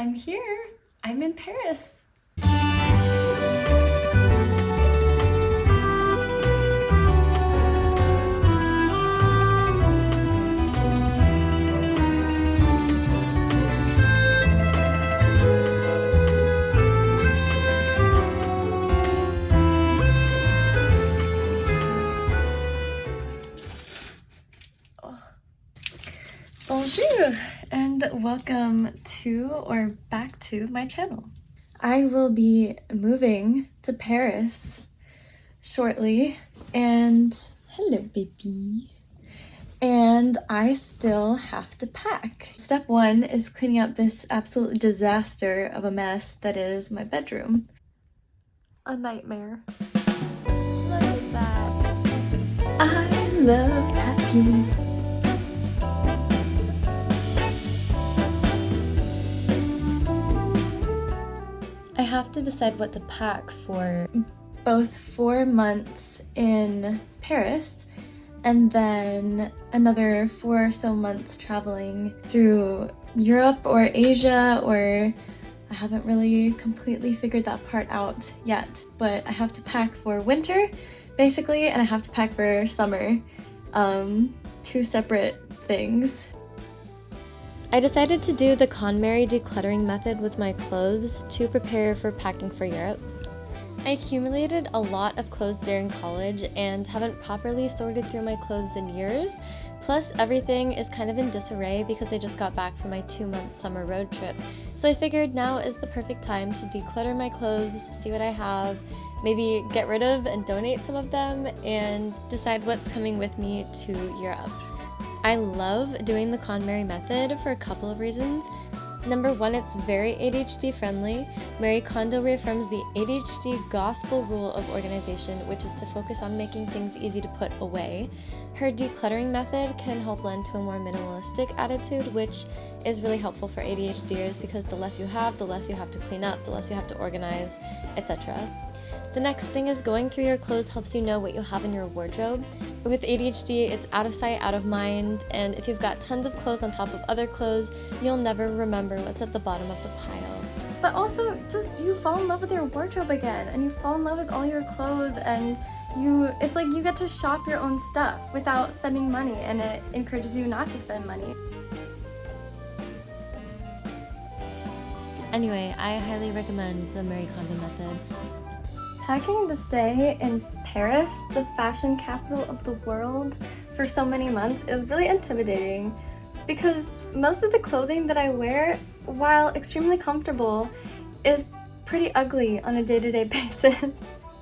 I'm here. I'm in Paris. Bonjour and welcome to or back to my channel. I will be moving to Paris shortly and hello baby. And I still have to pack. Step one is cleaning up this absolute disaster of a mess that is my bedroom. A nightmare. Look at that. I love packing. I have to decide what to pack for both 4 months in Paris and then another 4 or so months traveling through Europe or Asia, or I haven't really completely figured that part out yet, but I have to pack for winter basically, and I have to pack for summer. 2 separate things. I decided to do the KonMari decluttering method with my clothes to prepare for packing for Europe. I accumulated a lot of clothes during college and haven't properly sorted through my clothes in years, plus everything is kind of in disarray because I just got back from my 2-month summer road trip. So I figured now is the perfect time to declutter my clothes, see what I have, maybe get rid of and donate some of them, and decide what's coming with me to Europe. I love doing the KonMari method for a couple of reasons. Number one, it's very ADHD friendly. Marie Kondo reaffirms the ADHD gospel rule of organization, which is to focus on making things easy to put away. Her decluttering method can help lend to a more minimalistic attitude, which is really helpful for ADHDers because the less you have to clean up, the less you have to organize, etc. The next thing is going through your clothes helps you know what you have in your wardrobe. With ADHD, it's out of sight, out of mind, and if you've got tons of clothes on top of other clothes, you'll never remember what's at the bottom of the pile. But also, just you fall in love with your wardrobe again, and you fall in love with all your clothes, and it's like you get to shop your own stuff without spending money, and it encourages you not to spend money. Anyway, I highly recommend the Marie Kondo method. Packing to stay in Paris, the fashion capital of the world, for so many months is really intimidating because most of the clothing that I wear, while extremely comfortable, is pretty ugly on a day-to-day basis.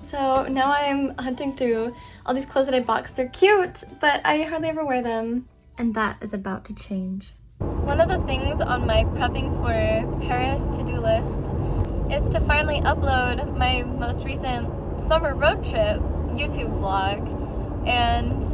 So now I'm hunting through all these clothes that I bought because they're cute, but I hardly ever wear them, and that is about to change. One of the things on my prepping for Paris to-do list is to finally upload my most recent summer road trip YouTube vlog, and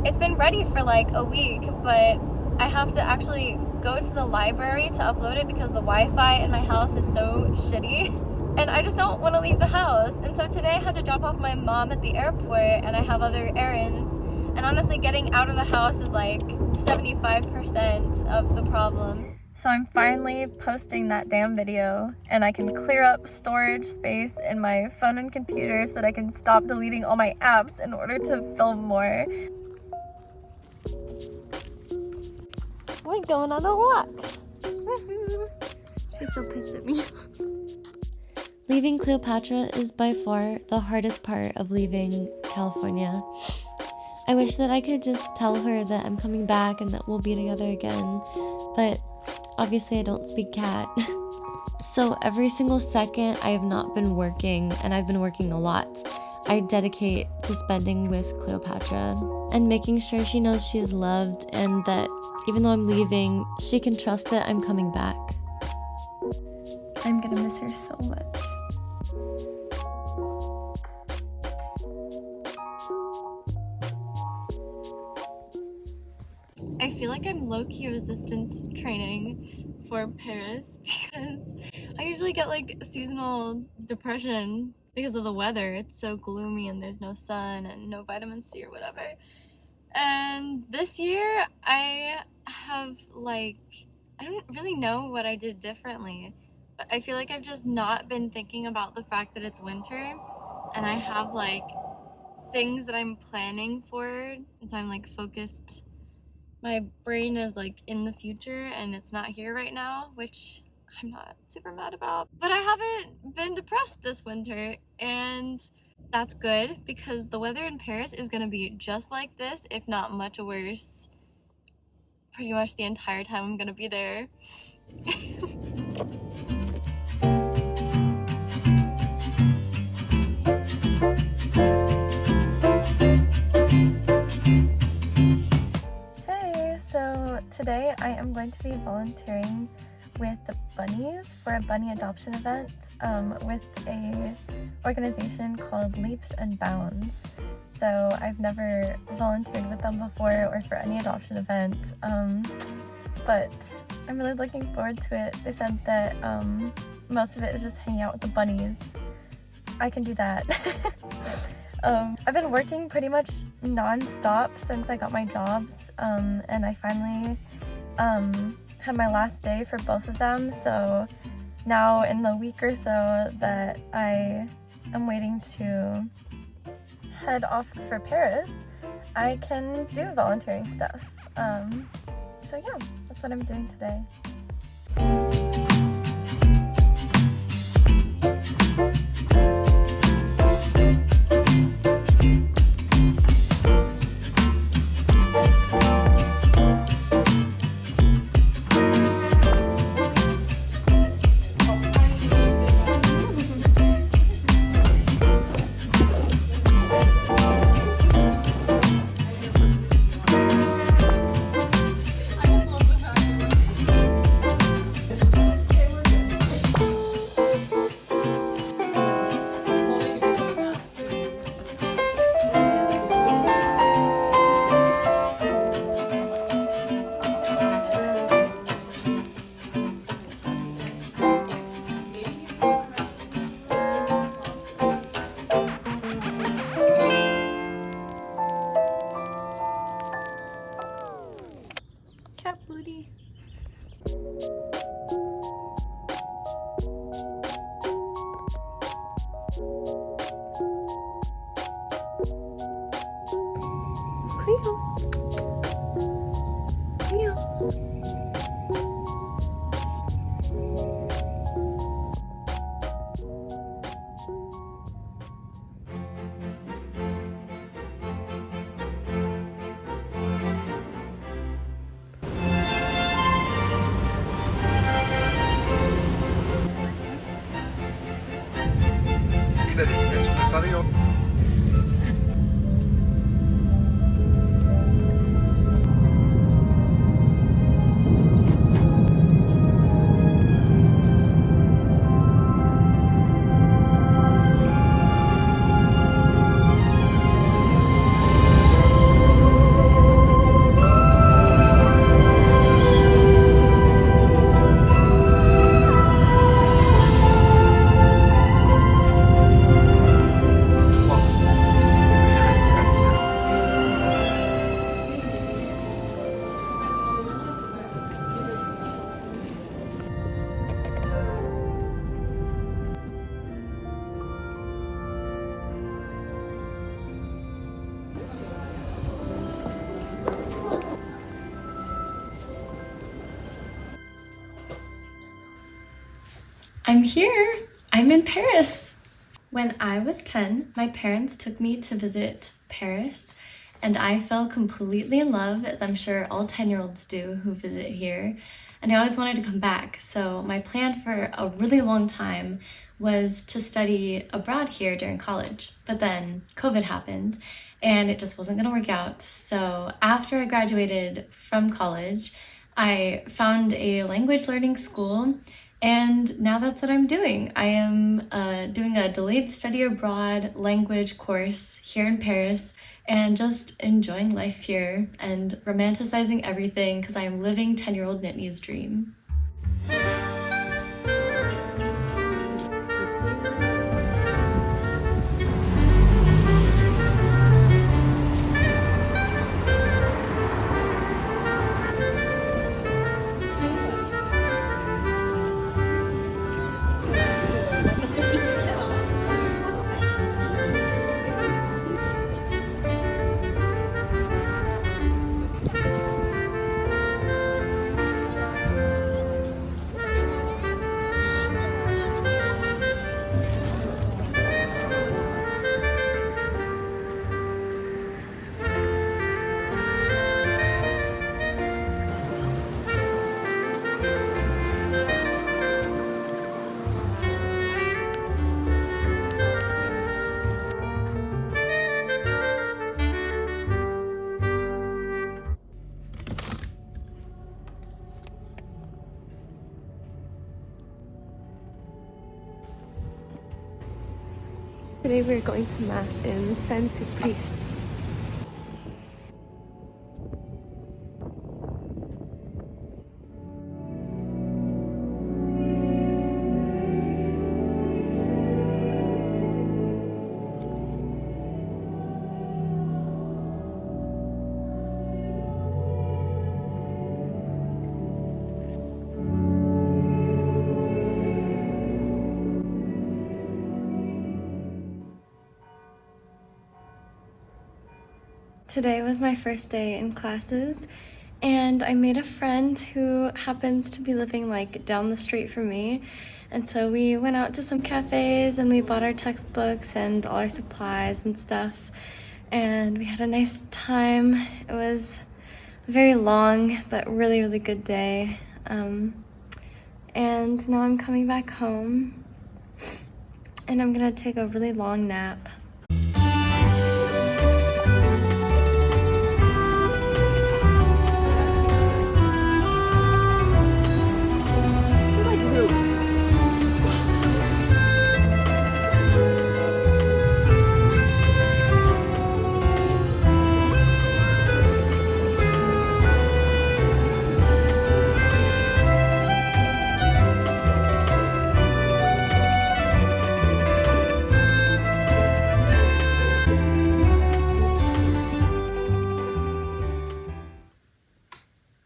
it's been ready for like a week, but I have to actually go to the library to upload it because the Wi-Fi in my house is so shitty and I just don't want to leave the house. And so today I had to drop off my mom at the airport and I have other errands, and honestly getting out of the house is like 75% of the problem. So I'm finally posting that damn video, and I can clear up storage space in my phone and computer so that I can stop deleting all my apps in order to film more. We're going on a walk. Woohoo! She's so pissed at me. Leaving Cleopatra is by far the hardest part of leaving California. I wish that I could just tell her that I'm coming back and that we'll be together again, but obviously I don't speak cat. So every single second I have not been working, and I've been working a lot, I dedicate to spending with Cleopatra and making sure she knows she is loved and that even though I'm leaving, she can trust that I'm coming back. I'm gonna miss her so much. I feel like I'm low-key resistance training for Paris because I usually get like seasonal depression because of the weather. It's so gloomy and there's no sun and no vitamin C or whatever. And this year I have I don't really know what I did differently. I feel like I've just not been thinking about the fact that it's winter and I have like things that I'm planning for, and so I'm like focused. My brain is like in the future and it's not here right now, which I'm not super mad about. But I haven't been depressed this winter, and that's good because the weather in Paris is gonna be just like this, if not much worse, pretty much the entire time I'm gonna be there. Hey, so today I am going to be volunteering with the bunnies for a bunny adoption event with a organization called Leaps and Bounds. So I've never volunteered with them before or for any adoption event, but I'm really looking forward to it. They said that most of it is just hanging out with the bunnies. I can do that. I've been working pretty much non-stop since I got my jobs, and I finally had my last day for both of them, so now in the week or so that I am waiting to head off for Paris, I can do volunteering stuff. So yeah, that's what I'm doing today. Cat booty. Cleo. Cleo. La destination de Paris en... I'm here! I'm in Paris! When I was 10, my parents took me to visit Paris, and I fell completely in love, as I'm sure all 10-year-olds do who visit here, and I always wanted to come back. So my plan for a really long time was to study abroad here during college, but then COVID happened and it just wasn't going to work out. So after I graduated from college, I found a language learning school, and now that's what I'm doing. I am doing a delayed study abroad language course here in Paris and just enjoying life here and romanticizing everything because I am living 10-year-old Nittany's dream. Today we're going to Mass in Saint-Sulpice. Today was my first day in classes, and I made a friend who happens to be living like down the street from me. And so we went out to some cafes and we bought our textbooks and all our supplies and stuff. And we had a nice time. It was a very long but really, really good day. And now I'm coming back home and I'm gonna take a really long nap.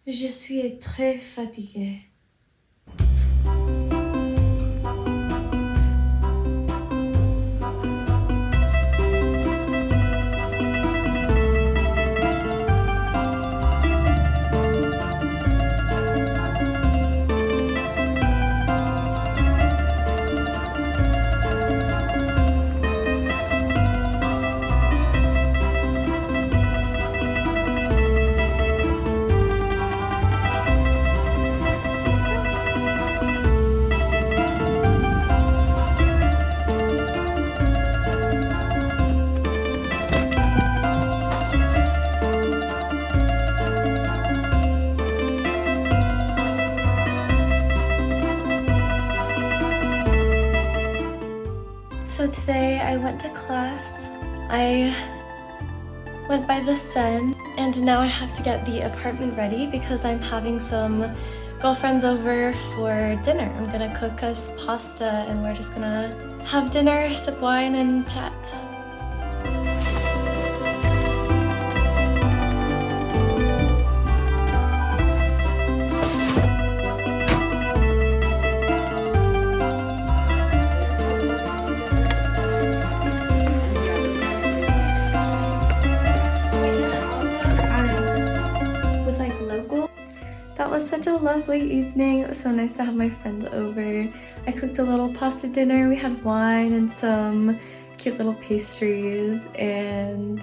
Je suis très fatiguée. So today I went to class, I went by the Seine, and now I have to get the apartment ready because I'm having some girlfriends over for dinner. I'm gonna cook us pasta and we're just gonna have dinner, sip wine, and chat. That was such a lovely evening. It was so nice to have my friends over. I cooked a little pasta dinner. We had wine and some cute little pastries, and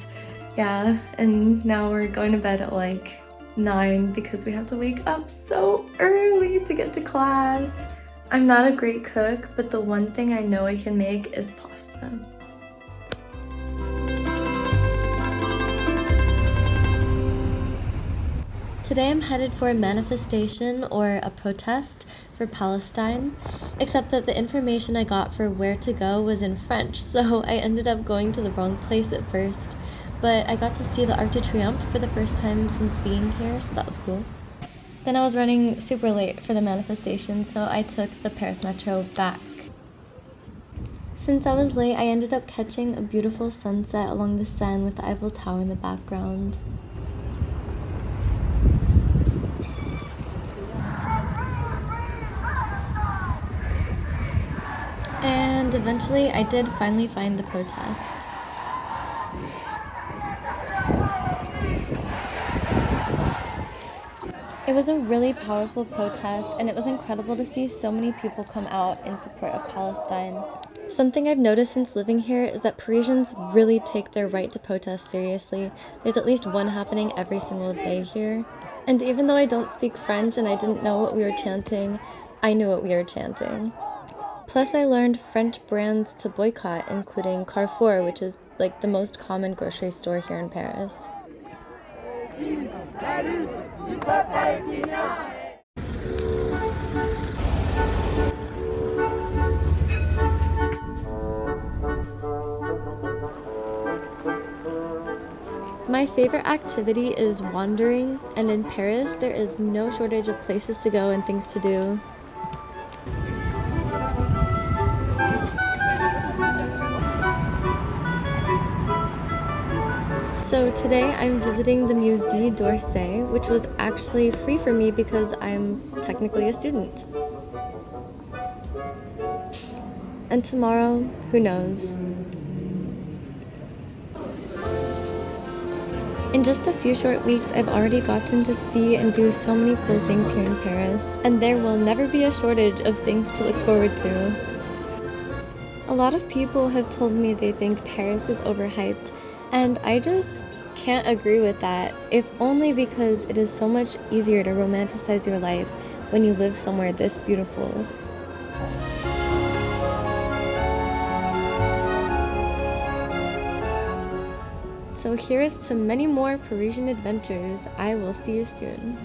yeah, and now we're going to bed at like 9 because we have to wake up so early to get to class. I'm not a great cook, but the one thing I know I can make is pasta. Today I'm headed for a manifestation or a protest for Palestine, except that the information I got for where to go was in French, so I ended up going to the wrong place at first. But I got to see the Arc de Triomphe for the first time since being here, so that was cool. Then I was running super late for the manifestation, so I took the Paris Metro back. Since I was late, I ended up catching a beautiful sunset along the Seine with the Eiffel Tower in the background. And eventually I did finally find the protest. It was a really powerful protest, and it was incredible to see so many people come out in support of Palestine. Something I've noticed since living here is that Parisians really take their right to protest seriously. There's at least one happening every single day here. And even though I don't speak French and I didn't know what we were chanting, I knew what we were chanting. Plus, I learned French brands to boycott, including Carrefour, which is like the most common grocery store here in Paris. My favorite activity is wandering, and in Paris there is no shortage of places to go and things to do. So today I'm visiting the Musée d'Orsay, which was actually free for me because I'm technically a student. And tomorrow, who knows? In just a few short weeks, I've already gotten to see and do so many cool things here in Paris, and there will never be a shortage of things to look forward to. A lot of people have told me they think Paris is overhyped, and I just can't agree with that, if only because it is so much easier to romanticize your life when you live somewhere this beautiful. So here's to many more Parisian adventures. I will see you soon.